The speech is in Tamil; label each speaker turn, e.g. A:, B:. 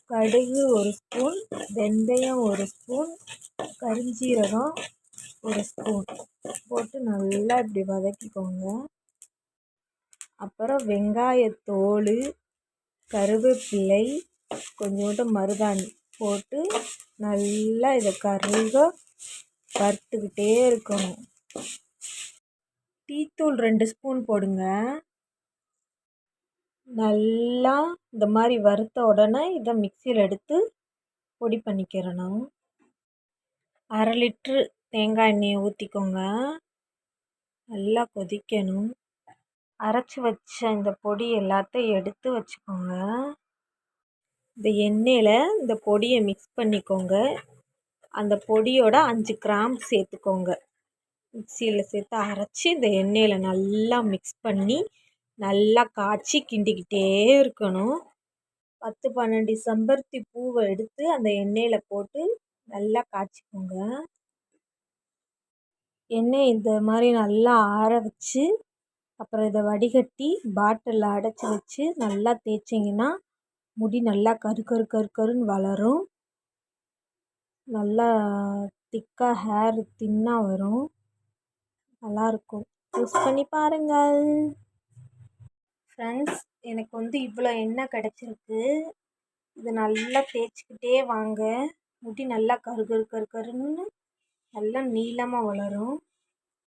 A: கடுகு 1 ஸ்பூன், வெந்தயம் 1 ஸ்பூன், கருஞ்சீரகம் 1 ஸ்பூன் போட்டு நல்லா இப்படி வதக்கிக்கோங்க. அப்புறம் வெங்காயத்தோல், கருவேப்பிலை, கொஞ்சோண்டு மருதாணி போட்டு நல்லா இதை கருக வறுத்துக்கிட்டே இருக்கணும். டீத்தூள் 2 ஸ்பூன் போடுங்க. நல்லா இந்த மாதிரி வறுத்த உடனே இதை மிக்சியில் எடுத்து பொடி பண்ணிக்கிறணும். 1/2 லிட்ரு தேங்காய் எண்ணெயை ஊற்றிக்கோங்க. நல்லா கொதிக்கணும். அரைச்சி வச்ச இந்த பொடி எல்லாத்தையும் எடுத்து வச்சுக்கோங்க. இந்த எண்ணெயில் இந்த பொடியை மிக்ஸ் பண்ணிக்கோங்க. அந்த பொடியோட 5 கிராம்பு சேர்த்துக்கோங்க. மிக்சியில் சேர்த்து அரைச்சி இந்த எண்ணெயில் நல்லா மிக்ஸ் பண்ணி நல்லா காய்ச்சி கிண்டிக்கிட்டே இருக்கணும். 10-12 செம்பருத்தி பூவை எடுத்து அந்த எண்ணெயில் போட்டு நல்லா காய்ச்சிக்கோங்க. எண்ணெய் இந்த மாதிரி நல்லா ஆற வச்சு அப்புறம் இதை வடிகட்டி பாட்டிலில் அடைச்சி வச்சு நல்லா தேய்ச்சிங்கன்னா முடி நல்லா கருன்னு வளரும். நல்லா திக்காக ஹேர் தின்னாக வரும். நல்லாயிருக்கும். யூஸ் பண்ணி பாருங்கள் ஃப்ரெண்ட்ஸ். எனக்கு இவ்வளோ எண்ணெய் கிடச்சிருக்கு. இதை நல்லா தேய்ச்சிக்கிட்டே வாங்க. முடி நல்லா கருன்னு நல்லா நீளமாக வளரும்.